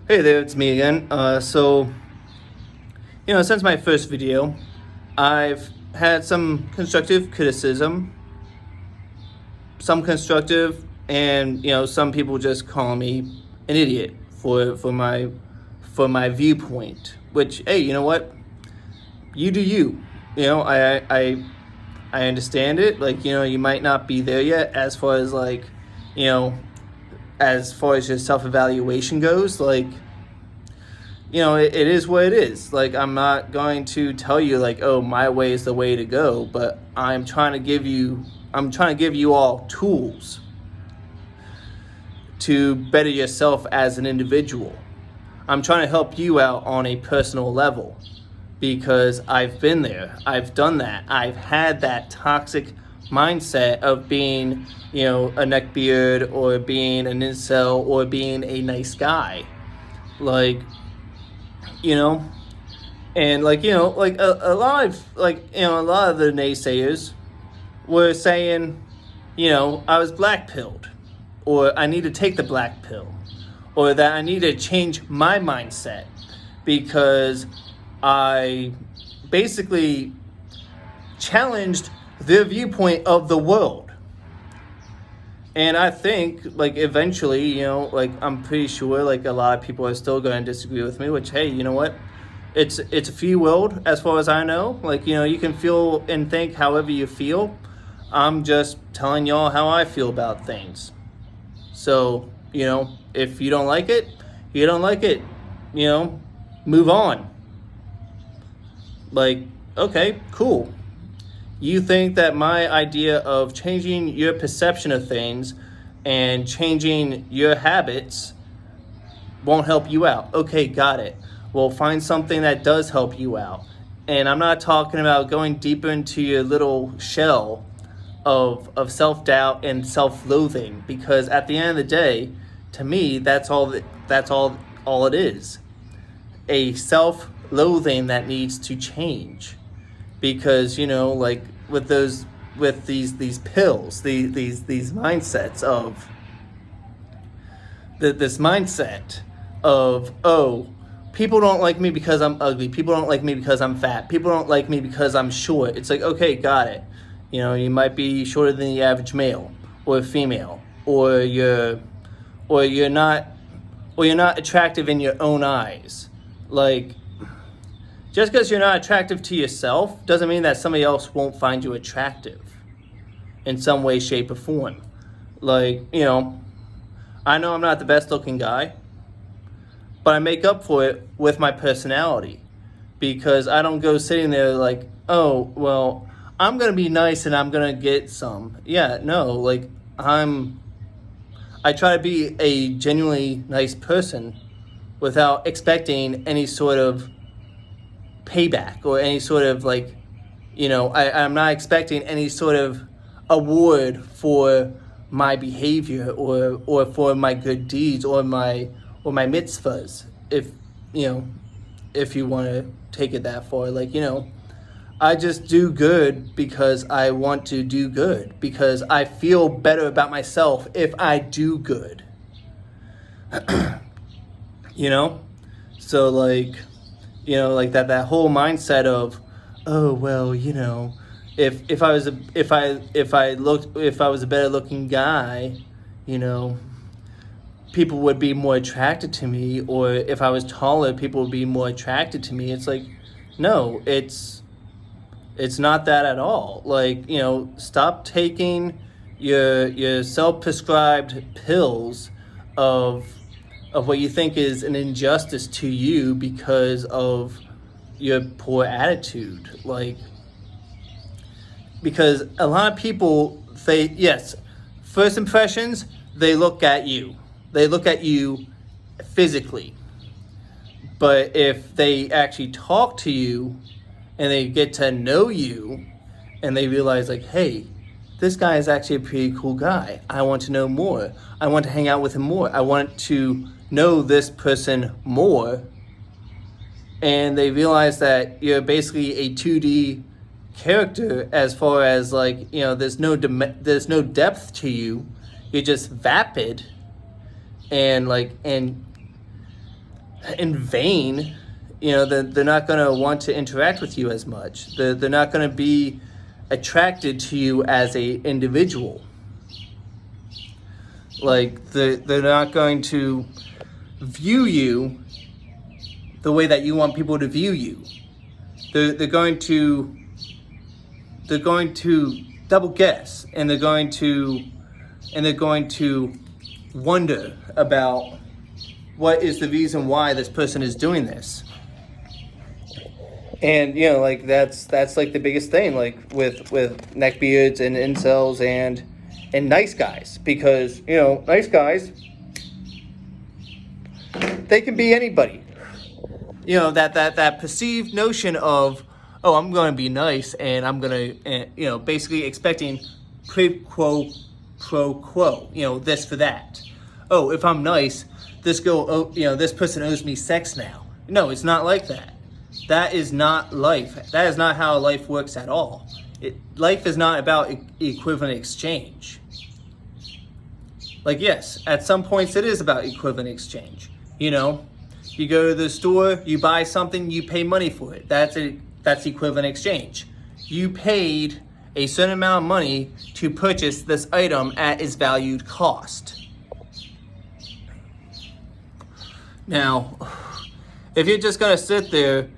Hey there, it's me again. Since my first video, I've had some constructive criticism, some constructive, and some people just call me an idiot for my viewpoint. Which, hey, you know what? You do you. I understand it. You might not be there yet as far as you know, as far as your self-evaluation goes. It is what it is. I'm not going to tell you oh, my way is the way to go, but I'm trying to give you all tools to better yourself as an individual. I'm trying to help you out on a personal level because I've been there. I've done that. I've had that toxic mindset of being, a neckbeard or being an incel or being a nice guy. And a lot of a lot of the naysayers were saying, I was black pilled, or I need to take the black pill, or that I need to change my mindset because I basically challenged their viewpoint of the world. And I think eventually, I'm pretty sure a lot of people are still going to disagree with me, which, hey, you know what? It's a free world as far as I know. You can feel and think however you feel. I'm just telling y'all how I feel about things. So, if you don't like it, you don't like it. Move on. Okay, cool. You think that my idea of changing your perception of things and changing your habits won't help you out. Okay, got it. Well, find something that does help you out. And I'm not talking about going deeper into your little shell of self-doubt and self-loathing, because at the end of the day, to me, that's all it is. A self-loathing that needs to change. Because with these pills, these mindsets of this mindset of, oh, people don't like me because I'm ugly, people don't like me because I'm fat, people don't like me because I'm short. It's okay, got it. You might be shorter than the average male or female, or you're not attractive in your own eyes. Just because you're not attractive to yourself doesn't mean that somebody else won't find you attractive in some way, shape, or form. I know I'm not the best looking guy, but I make up for it with my personality, because I don't go sitting there oh, well, I'm going to be nice and I'm going to get some. Yeah, no, I try to be a genuinely nice person without expecting any sort of payback or any sort of I'm not expecting any sort of award for my behavior or for my good deeds or my mitzvahs, if you want to take it that far. I just do good because I want to do good, because I feel better about myself if I do good. So that whole mindset of, oh, well, if I was a better looking guy, people would be more attracted to me, or if I was taller, people would be more attracted to me. It's no, it's not that at all. Stop taking your self-prescribed pills of what you think is an injustice to you because of your poor attitude. Because a lot of people, first impressions, they look at you physically. But if they actually talk to you and they get to know you and they realize hey, this guy is actually a pretty cool guy. I want to know more. I want to hang out with him more. I want to know this person more. And they realize that you're basically a 2D character as far as there's no depth to you. You're just vapid and in vain, they're not going to want to interact with you as much. They're not going to be attracted to you as a individual. Like, they're not going to view you the way that you want people to view you. They're going to double guess, and they're going to wonder about what is the reason why this person is doing this. And like that's like the biggest thing, like with neckbeards and incels and nice guys, because nice guys, they can be anybody. That perceived notion of, oh, I'm going to be nice, and I'm going to basically expecting quid pro quo, this for that. Oh, if I'm nice, this person owes me sex now. No, it's not like that. That is not life. That is not how life works at all. Life is not about equivalent exchange. Like, yes, at some points it is about equivalent exchange. You go to the store, you buy something, you pay money for it. That's equivalent exchange. You paid a certain amount of money to purchase this item at its valued cost. Now, if you're just gonna sit there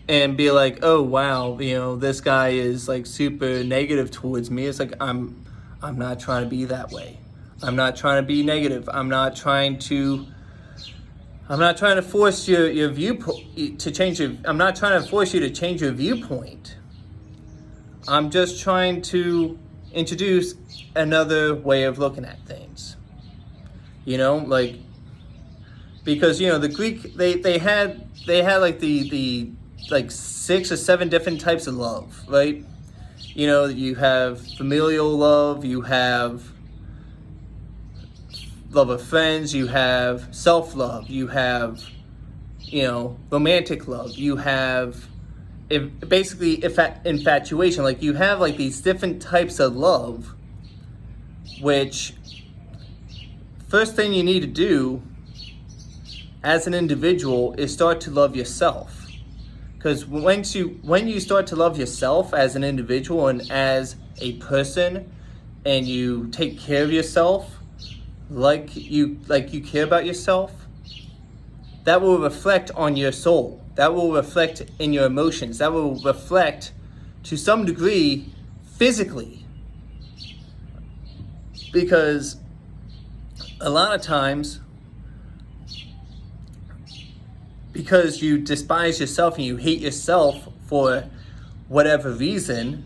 and be like, oh wow, this guy is like super negative towards me, it's like, I'm not trying to be that way. I'm not trying to be negative. I'm not trying to force your viewpoint to change I'm not trying to force you to change your viewpoint. I'm just trying to introduce another way of looking at things. Like, because the Greek, they had like the like 6 or 7 different types of love, right? You have familial love, you have love of friends, you have self-love, you have romantic love, you have basically infatuation. Like, you have like these different types of love, which first thing you need to do as an individual is start to love yourself. Because when you start to love yourself as an individual and as a person, and you take care of yourself like you care about yourself, that will reflect on your soul. That will reflect in your emotions. That will reflect to some degree physically. Because a lot of times, because you despise yourself and you hate yourself for whatever reason,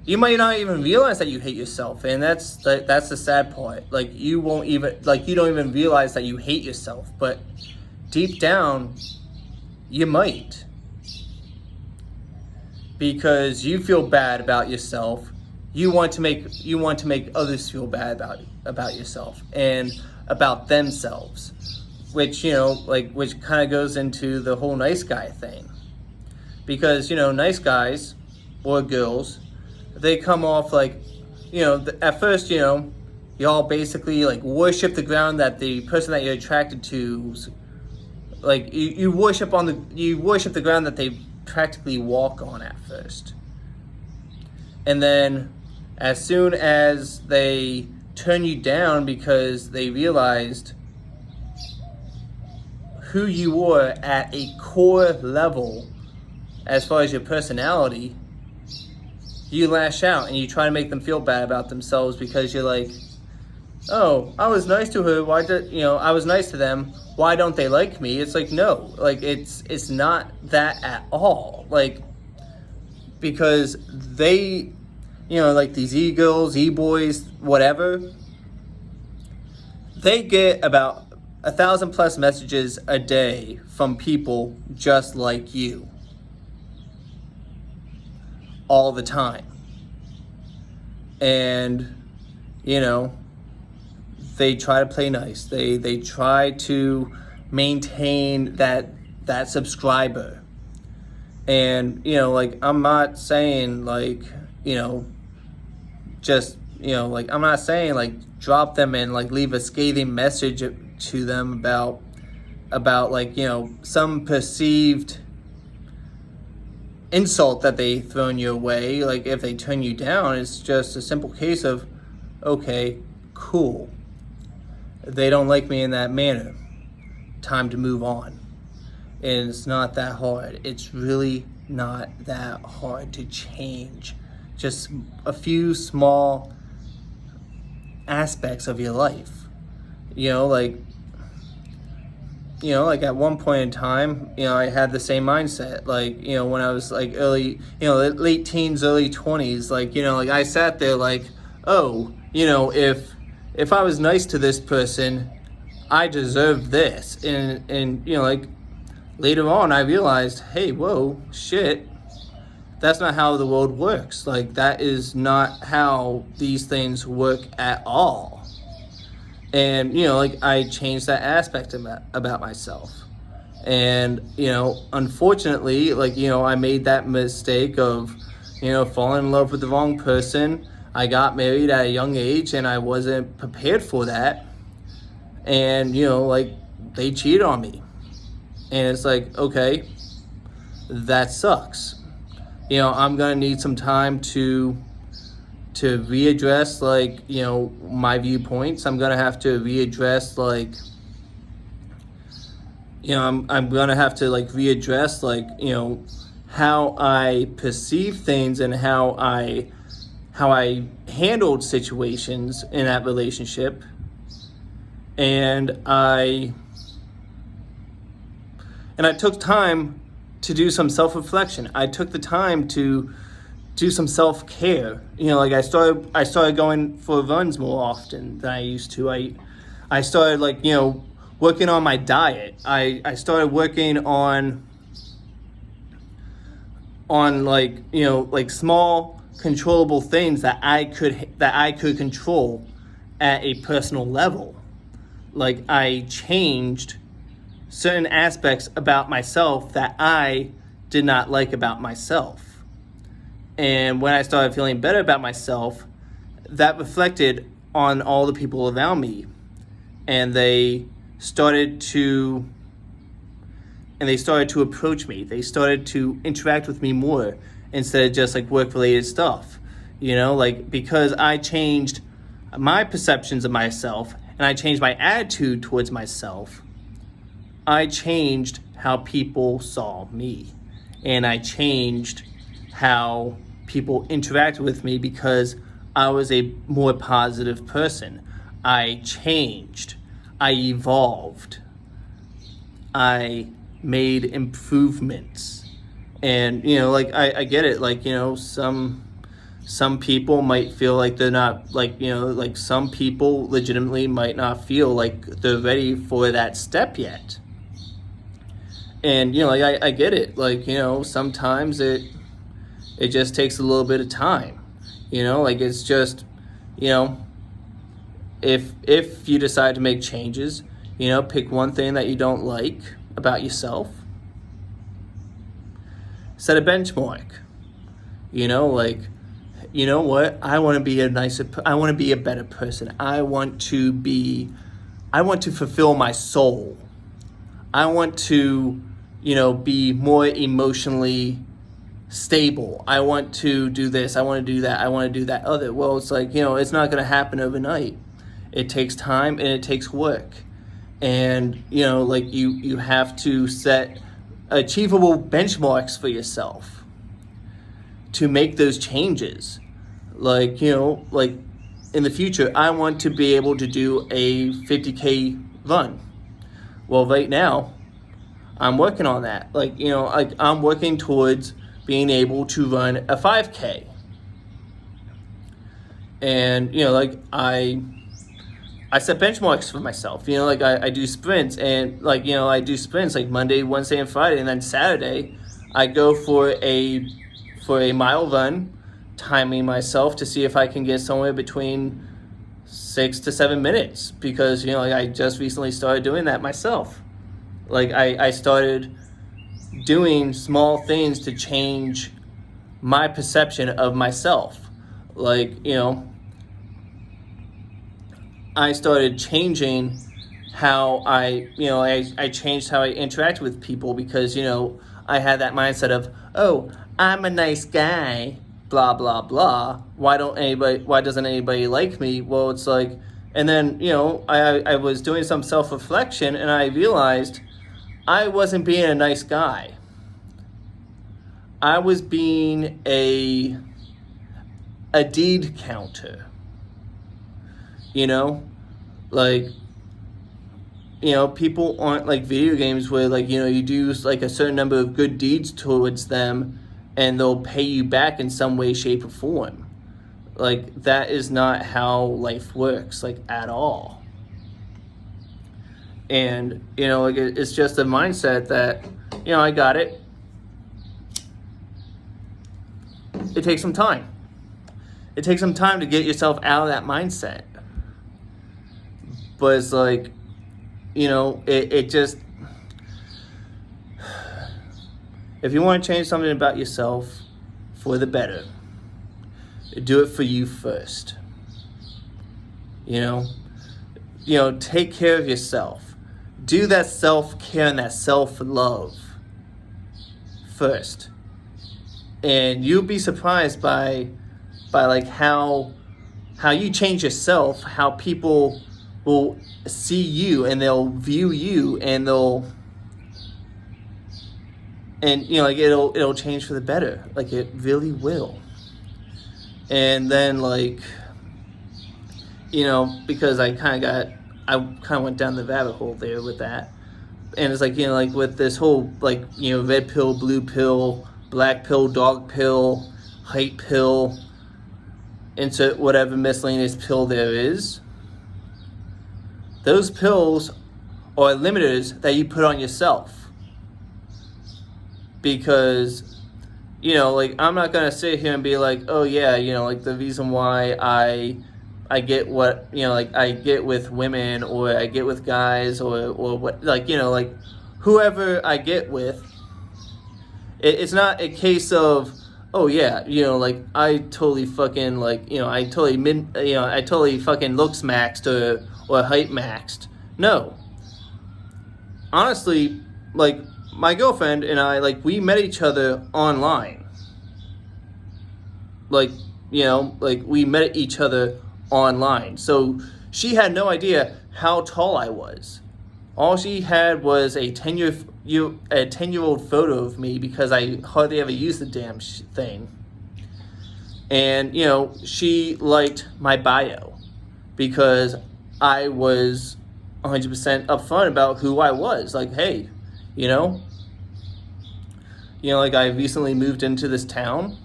you might not even realize that you hate yourself, and that's the sad part. Like, you don't even realize that you hate yourself, but deep down, you might, because you feel bad about yourself. You want to make others feel bad about yourself and about themselves, which which kind of goes into the whole nice guy thing, because nice guys or girls, they come off like, at first, y'all basically like worship the ground that the person that you're attracted to, like you worship the ground that they practically walk on at first. And then as soon as they turn you down because they realized who you were at a core level as far as your personality, you lash out and you try to make them feel bad about themselves, because you're like, oh, I was nice to her, I was nice to them, why don't they like me? It's like, no, like it's not that at all. Like, because they, like these e-girls, e-boys, whatever, they get about 1,000+ messages a day from people just like you, all the time. And they try to play nice. They try to maintain that subscriber. And like, I'm not saying like, just like, I'm not saying like drop them and like leave a scathing message to them about about like, some perceived insult that they thrown your way, like if they turn you down, it's just a simple case of, okay, cool. They don't like me in that manner. Time to move on. And it's not that hard. It's really not that hard to change. Just a few small aspects of your life. Like at one point in time, I had the same mindset. Like, when I was like early, late teens, early 20s, like, like I sat there like, oh, if I was nice to this person, I deserve this. And like later on, I realized, hey, whoa, shit, that's not how the world works. Like, that is not how these things work at all. And, like I changed that aspect about myself. And, unfortunately, like, I made that mistake of, falling in love with the wrong person. I got married at a young age and I wasn't prepared for that. And, like they cheated on me. And it's like, okay, that sucks. I'm going to need some time to readdress, like, my viewpoints. I'm going to have to readdress, like, I'm going to have to, like, readdress, like, how I perceive things and how I handled situations in that relationship. And I took time to do some self-reflection. I took the time to do some self-care. Like I started going for runs more often than I used to. I started like, working on my diet. I started working on like, like small controllable things that I could control at a personal level. Like I changed certain aspects about myself that I did not like about myself. And when I started feeling better about myself, that reflected on all the people around me. And they started to approach me. They started to interact with me more instead of just like work-related stuff. Like because I changed my perceptions of myself and I changed my attitude towards myself, I changed how people saw me. And I changed how people interacted with me because I was a more positive person. I changed. I evolved. I made improvements. And, like I get it. Like, some people might feel like they're not, like, like some people legitimately might not feel like they're ready for that step yet. And, like I get it. Like, sometimes it just takes a little bit of time, like it's just, if you decide to make changes, pick one thing that you don't like about yourself, set a benchmark, like, what, I want to be I want to be a better person. I want to fulfill my soul. I want to, be more emotionally stable. I want to do this. I want to do that. I want to do that other. Well, it's like, it's not going to happen overnight. It takes time and it takes work. And, like you have to set achievable benchmarks for yourself to make those changes. Like, like in the future, I want to be able to do a 50K run. Well, right now, I'm working on that. Like, like I'm working towards being able to run a 5K. And, like I set benchmarks for myself. Like I do sprints and like, I do sprints like Monday, Wednesday, and Friday. And then Saturday, I go for a mile run, timing myself to see if I can get somewhere between 6 to 7 minutes. Because, like I just recently started doing that myself. Like I started doing small things to change my perception of myself. Like, I started changing how I changed how I interact with people because, I had that mindset of, oh, I'm a nice guy, blah, blah, blah. Why doesn't anybody like me? Well, it's like, and then, I was doing some self-reflection and I realized I wasn't being a nice guy. I was being a deed counter. Like, people aren't like video games where, like, you do like a certain number of good deeds towards them and they'll pay you back in some way, shape, or form. Like, that is not how life works, like, at all. And, like, it's just a mindset that, I got it. It takes some time. It takes some time to get yourself out of that mindset. But it's like, it just, if you want to change something about yourself for the better, do it for you first. Take care of yourself. Do that self-care and that self-love first. And you'll be surprised by like how you change yourself, how people will see you and they'll view you and like it'll change for the better. Like, it really will. And then, like, because I kind of went down the rabbit hole there with that. And it's like, like with this whole, like, red pill, blue pill, black pill, dog pill, hype pill, insert whatever miscellaneous pill there is. Those pills are limiters that you put on yourself. Because, like, I'm not going to sit here and be like, oh yeah, like the reason why I get what, like I get with women or I get with guys or what, like, like whoever I get with, it's not a case of, oh yeah, like I totally fucking like, I totally fucking looks maxed or height maxed. No. Honestly, like, my girlfriend and I, like, we met each other online. Like, like we met each other online. So she had no idea how tall I was. All she had was a 10-year-old photo of me because I hardly ever used the damn thing. And, she liked my bio because I was 100% upfront about who I was. Like, hey, like I recently moved into this town.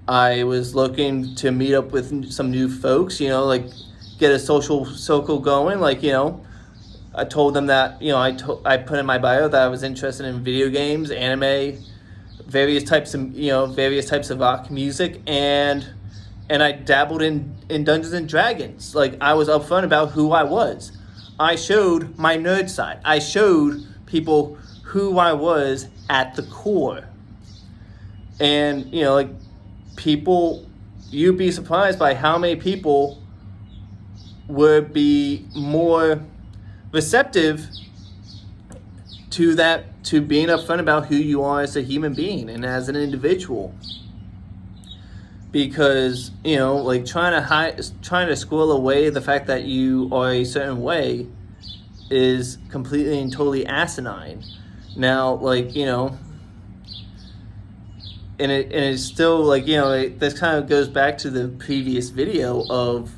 I was looking to meet up with some new folks, like get a social circle going. Like, I told them that, I put in my bio that I was interested in video games, anime, various types of rock music, and I dabbled in Dungeons and Dragons. Like, I was upfront about who I was. I showed my nerd side. I showed people who I was at the core. And, like, people, you'd be surprised by how many people would be more receptive to that, to being upfront about who you are as a human being and as an individual. Because, like, trying to squirrel away the fact that you are a certain way is completely and totally asinine. Now, like, and it's still, like, this kind of goes back to the previous video of,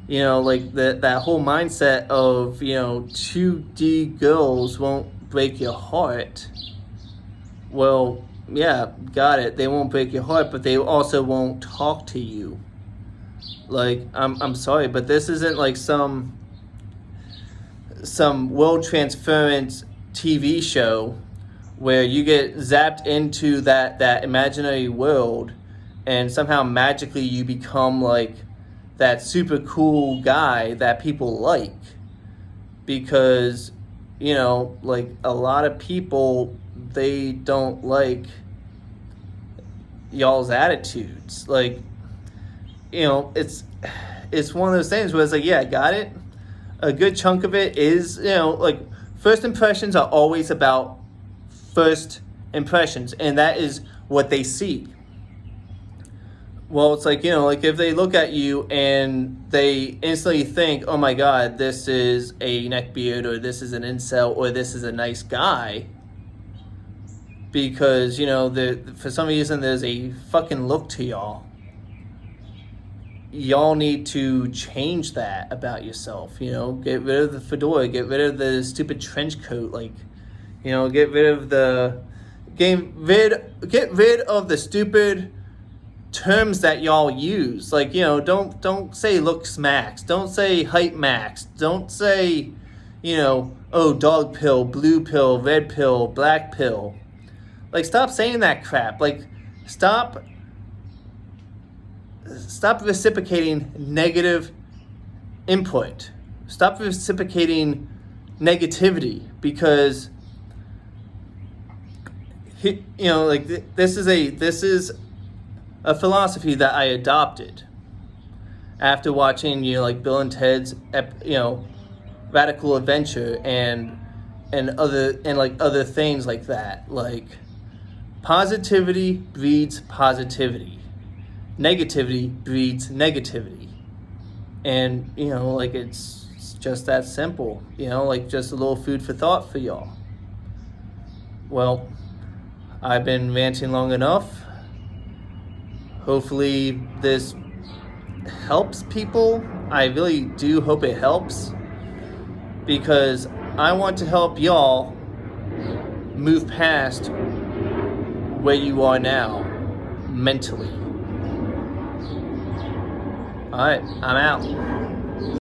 like that whole mindset of, 2D girls won't break your heart. Well, yeah, got it. They won't break your heart, but they also won't talk to you. Like, I'm sorry, but this isn't like some world transference TV show where you get zapped into that imaginary world and somehow magically you become like that super cool guy that people like. Because, like, a lot of people, they don't like y'all's attitudes. Like, it's one of those things where it's like, yeah, I got it. a good chunk of it is, like, first impressions are always about first impressions, and that is what they see. Well, it's like, like if they look at you and they instantly think, oh my God, this is a neckbeard, or this is an incel, or this is a nice guy, because, for some reason there's a fucking look to y'all. Y'all need to change that about yourself, get rid of the fedora, get rid of the stupid trench coat, like, get rid of the stupid terms that y'all use. Like, don't say looks max, don't say height max, don't say, oh, dog pill, blue pill, red pill, black pill. Like, stop saying that crap. Like, stop reciprocating negative input. Stop reciprocating negativity, because this is a philosophy that I adopted after watching like Bill and Ted's Radical Adventure and other things like that. Like, positivity breeds positivity. Negativity breeds negativity. And, it's just that simple. Just a little food for thought for y'all. Well, I've been ranting long enough. Hopefully this helps people. I really do hope it helps, because I want to help y'all move past where you are now mentally. All right, I'm out.